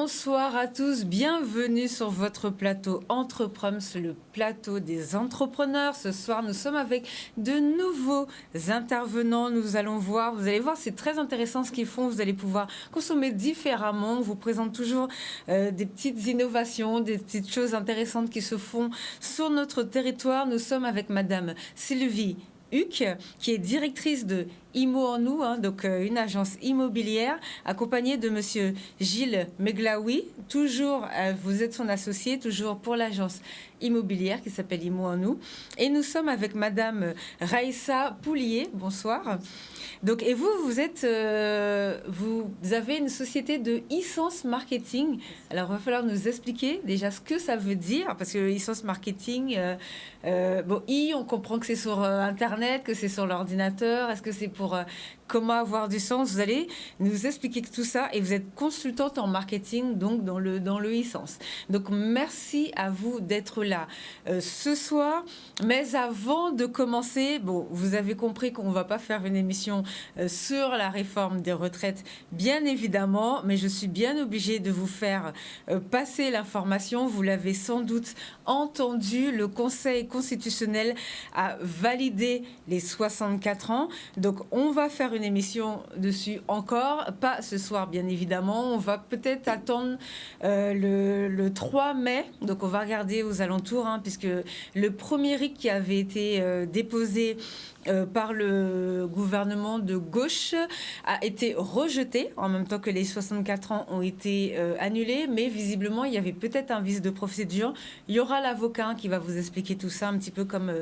Bonsoir à tous, bienvenue sur votre plateau Entreprums, le plateau des entrepreneurs. Ce soir, nous sommes avec de nouveaux intervenants. Nous allons voir, vous allez voir, c'est très intéressant ce qu'ils font. Vous allez pouvoir consommer différemment. On vous présente toujours des petites innovations, des petites choses intéressantes qui se font sur notre territoire. Nous sommes avec Madame Sylvie Huc, qui est directrice de IMO en nous, donc une agence immobilière, accompagnée de Monsieur Gilles Meglaoui. Toujours, vous êtes son associé, toujours pour l'agence immobilière qui s'appelle IMO en nous. Et nous sommes avec Madame Raïssa Poulier. Bonsoir. Donc, et vous, vous avez une société de e-sense marketing. Alors, il va falloir nous expliquer déjà ce que ça veut dire, parce que e-sense marketing, on comprend que c'est sur Internet, que c'est sur l'ordinateur. Est-ce que c'est pour comment avoir du sens? Vous allez nous expliquer tout ça, et vous êtes consultante en marketing, donc dans le e-sense. Donc, merci à vous d'être là ce soir. Mais avant de commencer, vous avez compris qu'on ne va pas faire une émission sur la réforme des retraites, bien évidemment, mais je suis bien obligée de vous faire passer l'information. Vous l'avez sans doute entendu, le Conseil constitutionnel a validé les 64 ans. Donc, on va faire une émission dessus encore, pas ce soir, bien évidemment. On va peut-être attendre le 3 mai. Donc, on va regarder aux alentours, puisque le premier RIC qui avait été déposé par le gouvernement de gauche a été rejeté en même temps que les 64 ans ont été annulés, mais visiblement il y avait peut-être un vice de procédure. Il y aura l'avocat qui va vous expliquer tout ça, un petit peu comme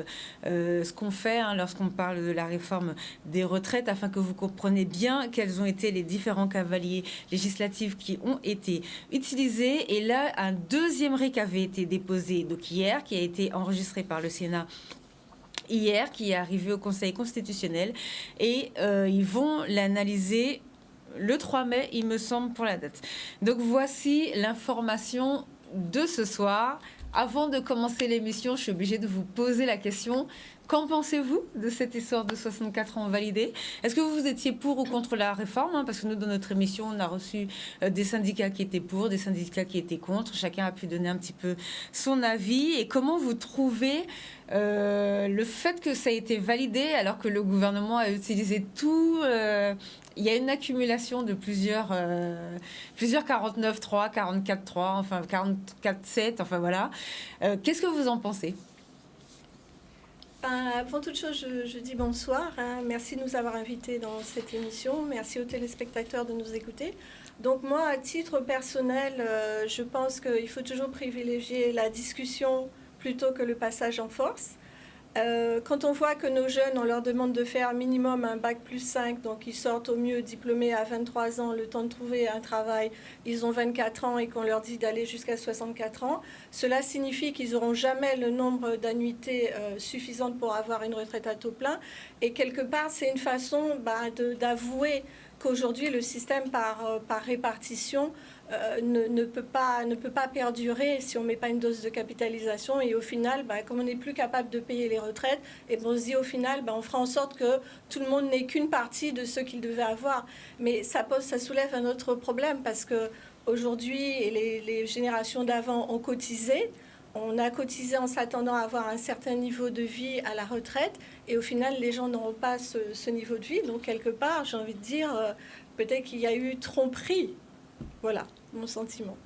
ce qu'on fait lorsqu'on parle de la réforme des retraites, afin que vous compreniez bien quels ont été les différents cavaliers législatifs qui ont été utilisés. Et là, un deuxième RIC avait été déposé donc hier, qui a été enregistré par le Sénat hier, qui est arrivé au Conseil constitutionnel, et ils vont l'analyser le 3 mai, il me semble, pour la date. Donc voici l'information de ce soir. Avant de commencer l'émission, je suis obligée de vous poser la question: qu'en pensez-vous de cette histoire de 64 ans validée? Est-ce que vous étiez pour ou contre la réforme? Parce que nous, dans notre émission, on a reçu des syndicats qui étaient pour, des syndicats qui étaient contre. Chacun a pu donner un petit peu son avis. Et comment vous trouvez le fait que ça a été validé alors que le gouvernement a utilisé tout il y a une accumulation de plusieurs 49.3, 44.3, enfin 44.7, enfin voilà. Qu'est-ce que vous en pensez? Avant toute chose, je dis bonsoir. Merci de nous avoir invités dans cette émission. Merci aux téléspectateurs de nous écouter. Donc moi, à titre personnel, je pense qu'il faut toujours privilégier la discussion plutôt que le passage en force. Quand on voit que nos jeunes, on leur demande de faire minimum un bac plus 5, donc ils sortent au mieux diplômés à 23 ans, le temps de trouver un travail, ils ont 24 ans, et qu'on leur dit d'aller jusqu'à 64 ans, cela signifie qu'ils n'auront jamais le nombre d'annuités suffisantes pour avoir une retraite à taux plein. Et quelque part, c'est une façon d'avouer qu'aujourd'hui, le système par répartition ne peut pas perdurer si on ne met pas une dose de capitalisation. Et au final, comme on n'est plus capable de payer les retraites, et on se dit au final, on fera en sorte que tout le monde n'ait qu'une partie de ce qu'il devait avoir. Mais ça soulève un autre problème, parce qu'aujourd'hui, les générations d'avant ont cotisé. On a cotisé en s'attendant à avoir un certain niveau de vie à la retraite, et au final, les gens n'auront pas ce niveau de vie. Donc, quelque part, j'ai envie de dire, peut-être qu'il y a eu tromperie. Voilà, mon sentiment.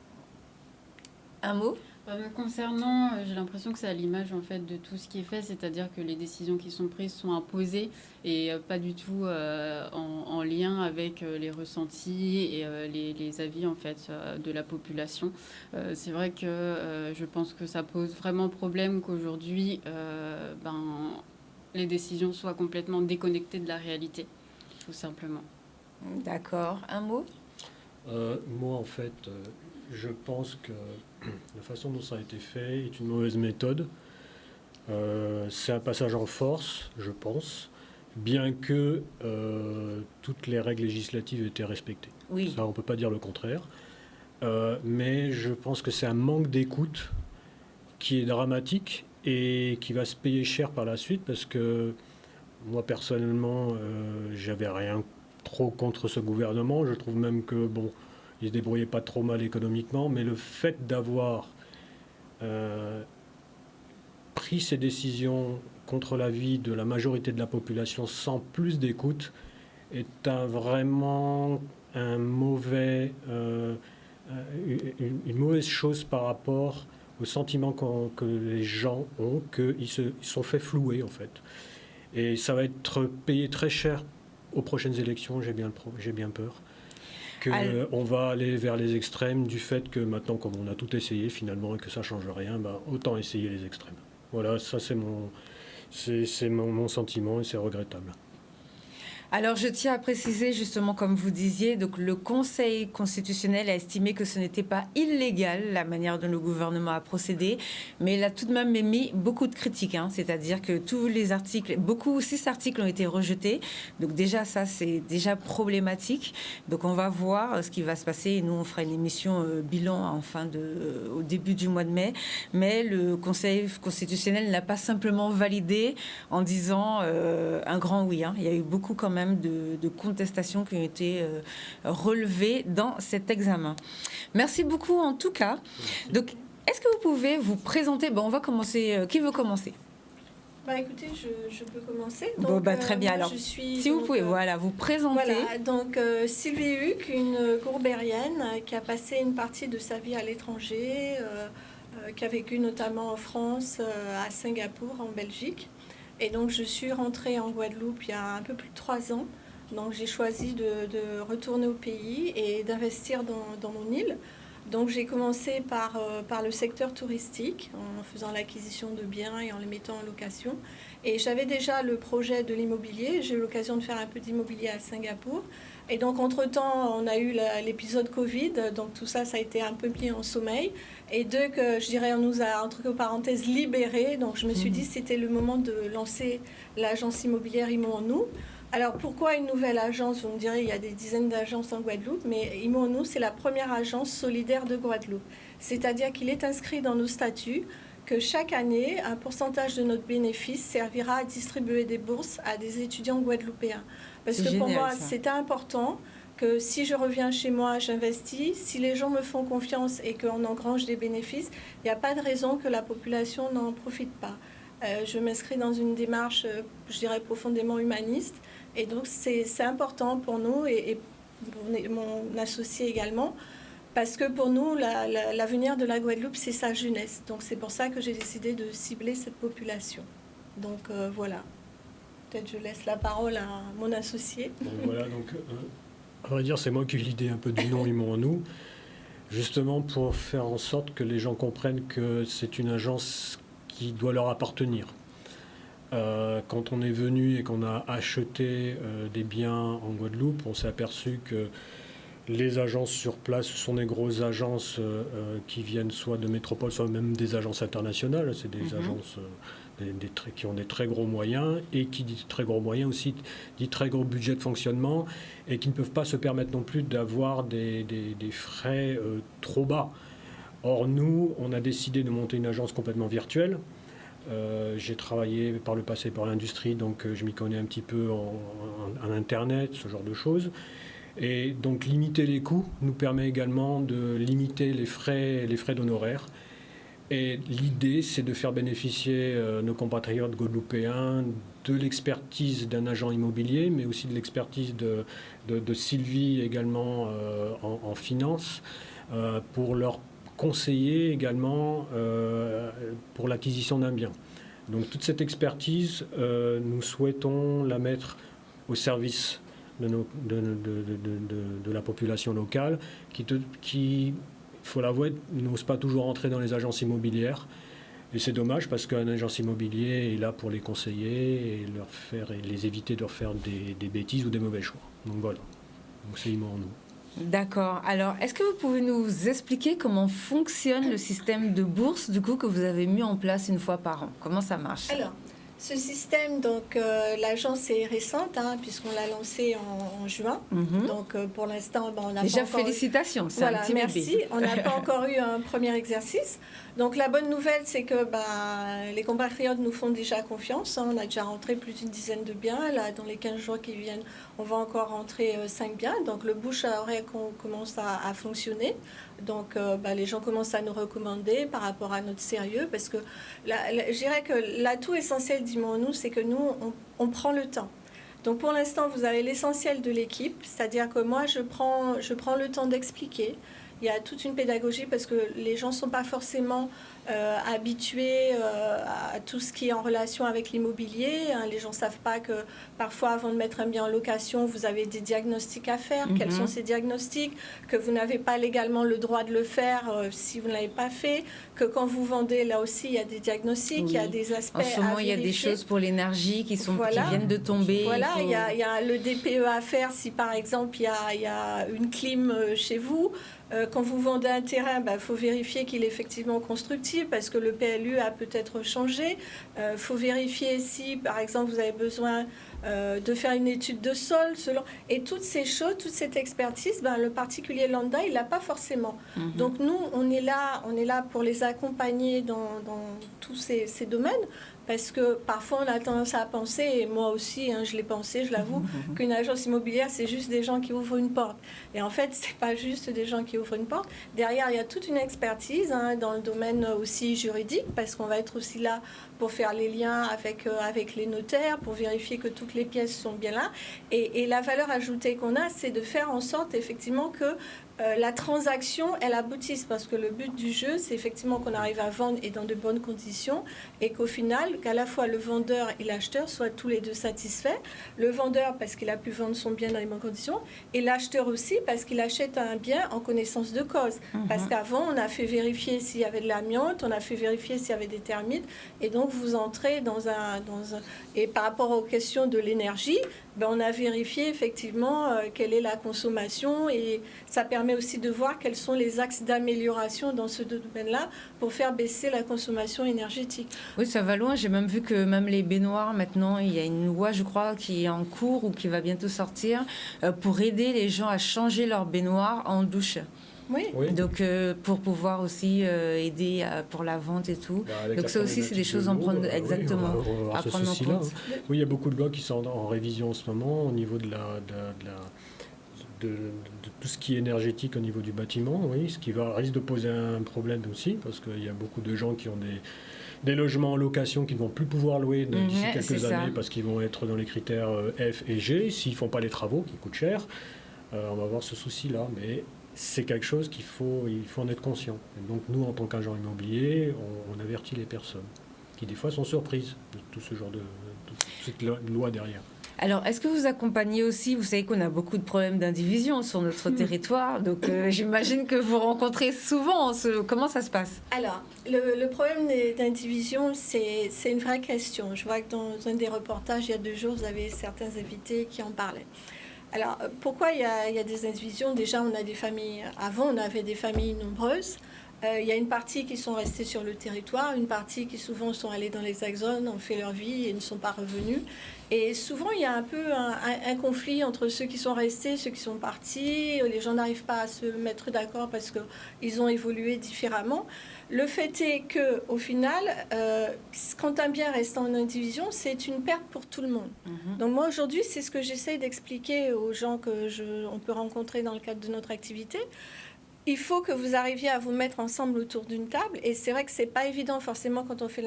Un mot? Me concernant, j'ai l'impression que c'est à l'image en fait de tout ce qui est fait, c'est-à-dire que les décisions qui sont prises sont imposées et pas du tout en lien avec les ressentis et les avis en fait de la population. C'est vrai que je pense que ça pose vraiment problème qu'aujourd'hui les décisions soient complètement déconnectées de la réalité, tout simplement. D'accord. Un mot? Moi, en fait, je pense que la façon dont ça a été fait est une mauvaise méthode. C'est un passage en force, je pense, bien que toutes les règles législatives aient été respectées. Oui. Ça, on ne peut pas dire le contraire. Mais je pense que c'est un manque d'écoute qui est dramatique et qui va se payer cher par la suite, parce que moi, personnellement, j'avais rien trop contre ce gouvernement. Je trouve même que, ils se débrouillaient pas trop mal économiquement, mais le fait d'avoir pris ces décisions contre l'avis de la majorité de la population sans plus d'écoute est vraiment une mauvaise chose par rapport au sentiment que les gens ont, qu'ils se sont fait flouer en fait. Et ça va être payé très cher aux prochaines élections, j'ai bien peur. Qu'on va aller vers les extrêmes du fait que maintenant, comme on a tout essayé finalement et que ça ne change rien, autant essayer les extrêmes. Voilà, ça c'est mon sentiment et c'est regrettable. Alors, je tiens à préciser, justement, comme vous disiez, donc le Conseil constitutionnel a estimé que ce n'était pas illégal, la manière dont le gouvernement a procédé, mais il a tout de même émis beaucoup de critiques, c'est-à-dire que tous les articles, 6 articles ont été rejetés, donc déjà, ça, c'est déjà problématique. Donc, on va voir ce qui va se passer, et nous, on fera une émission bilan au début du mois de mai, mais le Conseil constitutionnel n'a pas simplement validé en disant un grand oui, Il y a eu beaucoup quand même de contestations qui ont été relevées dans cet examen. Merci beaucoup en tout cas. Donc, est-ce que vous pouvez vous présenter? On va commencer. Qui veut commencer? Écoutez, je peux commencer. Donc, très bien. Alors, si vous pouvez, vous présenter. Voilà, donc Sylvie Huck, une Gourbérienne qui a passé une partie de sa vie à l'étranger, qui a vécu notamment en France, à Singapour, en Belgique. Et donc, je suis rentrée en Guadeloupe il y a un peu plus de 3 ans. Donc, j'ai choisi de retourner au pays et d'investir dans mon île. Donc, j'ai commencé par le secteur touristique, en faisant l'acquisition de biens et en les mettant en location. Et j'avais déjà le projet de l'immobilier. J'ai eu l'occasion de faire un peu d'immobilier à Singapour. Et donc, entre-temps, on a eu l'épisode Covid. Donc, tout ça, ça a été un peu mis en sommeil. Et on nous a, entre parenthèses, libérés. Donc, je me suis dit que c'était le moment de lancer l'agence immobilière Imo en nous. Alors, pourquoi une nouvelle agence? Vous me direz, il y a des dizaines d'agences en Guadeloupe, mais Imo en nous, c'est la première agence solidaire de Guadeloupe. C'est-à-dire qu'il est inscrit dans nos statuts que chaque année, un pourcentage de notre bénéfice servira à distribuer des bourses à des étudiants guadeloupéens. Parce que pour moi, c'était important que si je reviens chez moi, j'investis. Si les gens me font confiance et qu'on engrange des bénéfices, il n'y a pas de raison que la population n'en profite pas. Je m'inscris dans une démarche, je dirais, profondément humaniste. Et donc, c'est important pour nous et pour mon associé également. Parce que pour nous, l'avenir de la Guadeloupe, c'est sa jeunesse. Donc, c'est pour ça que j'ai décidé de cibler cette population. Donc, voilà. Peut-être je laisse la parole à mon associé. Donc, voilà, à vrai dire, c'est moi qui ai l'idée un peu du nom Imo en nous, justement pour faire en sorte que les gens comprennent que c'est une agence qui doit leur appartenir. Quand on est venu et qu'on a acheté des biens en Guadeloupe, on s'est aperçu que les agences sur place sont des grosses agences qui viennent soit de métropole, soit même des agences internationales. C'est des agences qui ont des très gros moyens, et qui dit très gros moyens aussi dit très gros budget de fonctionnement, et qui ne peuvent pas se permettre non plus d'avoir des frais trop bas. Or, nous, on a décidé de monter une agence complètement virtuelle. J'ai travaillé par le passé par l'industrie, donc je m'y connais un petit peu en Internet, ce genre de choses. Et donc limiter les coûts nous permet également de limiter les frais d'honoraires. Et l'idée, c'est de faire bénéficier nos compatriotes guadeloupéens de l'expertise d'un agent immobilier, mais aussi de l'expertise de Sylvie également en finance, pour leur conseiller également pour l'acquisition d'un bien. Donc toute cette expertise, nous souhaitons la mettre au service de la population locale qui, il faut l'avouer, n'ose pas toujours entrer dans les agences immobilières. Et c'est dommage parce qu'un agence immobilier est là pour les conseiller et les éviter de leur faire des bêtises ou des mauvais choix. Donc voilà, donc c'est Imo en nous. D'accord. Alors, est-ce que vous pouvez nous expliquer comment fonctionne le système de bourse, du coup, que vous avez mis en place une fois par an? Comment ça marche? Alors, Ce système, donc l'agence est récente, puisqu'on l'a lancé en juin. Donc pour l'instant, on n'a déjà pas encore félicitations, c'est voilà, un petit merci. bébé. On n'a pas encore eu un premier exercice. Donc la bonne nouvelle, c'est que les compatriotes nous font déjà confiance. On a déjà rentré plus d'une dizaine de biens. Là, dans les 15 jours qui viennent, on va encore rentrer 5 biens. Donc le bouche à oreille commence à fonctionner. Donc les gens commencent à nous recommander par rapport à notre sérieux. Parce que je dirais que l'atout essentiel, disons-nous, c'est que nous, on prend le temps. Donc pour l'instant, vous avez l'essentiel de l'équipe. C'est-à-dire que moi, je prends le temps d'expliquer. Il y a toute une pédagogie parce que les gens ne sont pas forcément habitués à tout ce qui est en relation avec l'immobilier. Les gens ne savent pas que parfois, avant de mettre un bien en location, vous avez des diagnostics à faire. Quels sont ces diagnostics? Que vous n'avez pas légalement le droit de le faire si vous ne l'avez pas fait. Que quand vous vendez, là aussi, il y a des diagnostics, il y a des aspects à vérifier. En ce moment, il y a des choses pour l'énergie qui viennent de tomber. Voilà, il y a le DPE à faire si, par exemple, il y a une clim chez vous. Quand vous vendez un terrain, faut vérifier qu'il est effectivement constructible parce que le PLU a peut-être changé. Faut vérifier si, par exemple, vous avez besoin de faire une étude de sol. Et toutes ces choses, toute cette expertise, le particulier lambda, il l'a pas forcément. Donc nous, on est là pour les accompagner dans tous ces domaines. Parce que parfois, on a tendance à penser, et moi aussi, je l'ai pensé, je l'avoue, qu'une agence immobilière, c'est juste des gens qui ouvrent une porte. Et en fait, c'est pas juste des gens qui ouvrent une porte. Derrière, il y a toute une expertise dans le domaine aussi juridique, parce qu'on va être aussi là pour faire les liens avec les notaires, pour vérifier que toutes les pièces sont bien là. Et la valeur ajoutée qu'on a, c'est de faire en sorte, effectivement, que la transaction, elle aboutisse, parce que le but du jeu, c'est effectivement qu'on arrive à vendre et dans de bonnes conditions, et qu'au final, qu'à la fois le vendeur et l'acheteur soient tous les deux satisfaits. Le vendeur parce qu'il a pu vendre son bien dans les bonnes conditions, et l'acheteur aussi parce qu'il achète un bien en connaissance de cause. Parce qu'avant, on a fait vérifier s'il y avait de l'amiante, on a fait vérifier s'il y avait des termites, et donc vous entrez dans un... Et par rapport aux questions de l'énergie, on a vérifié effectivement quelle est la consommation, et ça permet aussi de voir quels sont les axes d'amélioration dans ce domaine-là pour faire baisser la consommation énergétique. Oui, ça va loin. J'ai même vu que même les baignoires, maintenant, il y a une loi, je crois, qui est en cours ou qui va bientôt sortir pour aider les gens à changer leur baignoire en douche. Oui. Donc pour pouvoir aussi aider pour la vente et tout. Donc ça aussi, c'est des choses à prendre exactement à prendre en compte. Oui, il y a beaucoup de lois qui sont en révision en ce moment au niveau de tout ce qui est énergétique au niveau du bâtiment, oui, ce qui risque de poser un problème aussi, parce qu'il y a beaucoup de gens qui ont des logements en location qui ne vont plus pouvoir louer d'ici quelques années parce qu'ils vont être dans les critères F et G, s'ils ne font pas les travaux qui coûtent cher. On va avoir ce souci-là, mais c'est quelque chose il faut en être conscient. Et donc nous, en tant qu'agent immobilier, on avertit les personnes qui des fois sont surprises de tout ce genre de cette loi derrière. Alors, est-ce que vous accompagnez aussi, vous savez qu'on a beaucoup de problèmes d'indivision sur notre territoire, donc j'imagine que vous rencontrez souvent, comment ça se passe? Alors, le problème d'indivision, c'est une vraie question. Je vois que dans un des reportages, il y a 2 jours, vous avez certains invités qui en parlaient. Alors, pourquoi il y a des indivisions? Déjà, on a des familles, avant on avait des familles nombreuses. Il y a une partie qui sont restées sur le territoire, une partie qui souvent sont allées dans les hexagones, ont fait leur vie et ne sont pas revenus. Et souvent, il y a un peu un conflit entre ceux qui sont restés, ceux qui sont partis. Les gens n'arrivent pas à se mettre d'accord parce qu'ils ont évolué différemment. Le fait est qu'au final, quand un bien reste en indivision, c'est une perte pour tout le monde. Donc moi, aujourd'hui, c'est ce que j'essaie d'expliquer aux gens on peut rencontrer dans le cadre de notre activité. Il faut que vous arriviez à vous mettre ensemble autour d'une table. Et c'est vrai que ce n'est pas évident forcément quand on fait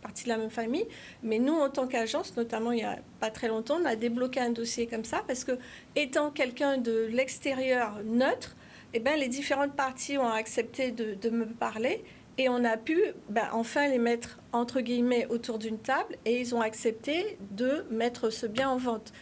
partie de la même famille. Mais nous, en tant qu'agence, notamment il n'y a pas très longtemps, on a débloqué un dossier comme ça parce que, étant quelqu'un de l'extérieur neutre, les différentes parties ont accepté de me parler. Et on a pu enfin les mettre, entre guillemets, autour d'une table. Et ils ont accepté de mettre ce bien en vente.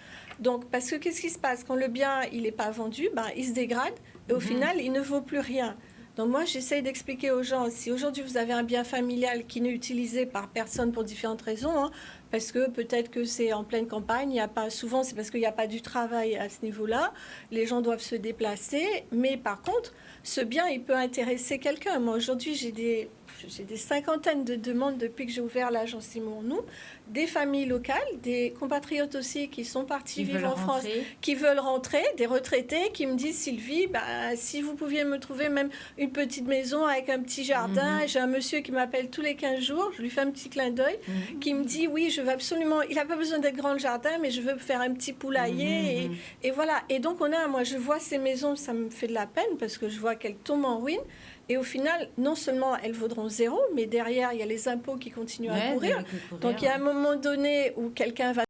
Donc, parce que qu'est-ce qui se passe? Quand le bien il n'est pas vendu, il se dégrade. Et au final, il ne vaut plus rien. Donc moi, j'essaye d'expliquer aux gens, si aujourd'hui vous avez un bien familial qui n'est utilisé par personne pour différentes raisons, hein, parce que peut-être que c'est en pleine campagne, il y a pas, souvent c'est parce qu'il n'y a pas du travail à ce niveau-là, les gens doivent se déplacer, mais par contre, ce bien, il peut intéresser quelqu'un. Moi, aujourd'hui, j'ai des cinquantaines de demandes depuis que j'ai ouvert l'agence Simon Nou, des familles locales, des compatriotes aussi qui sont partis vivre en France, qui veulent rentrer, des retraités qui me disent, Sylvie, si vous pouviez me trouver même une petite maison avec un petit jardin. J'ai un monsieur qui m'appelle tous les 15 jours, je lui fais un petit clin d'œil, qui me dit, oui, je veux absolument, il n'a pas besoin d'être grand le jardin, mais je veux faire un petit poulailler, et voilà. Et donc, moi, je vois ces maisons, ça me fait de la peine, parce que je vois qu'elles tombent en ruine. Et au final, non seulement elles vaudront zéro, mais derrière, il y a les impôts qui continuent à courir. Donc, il y a un moment donné où quelqu'un va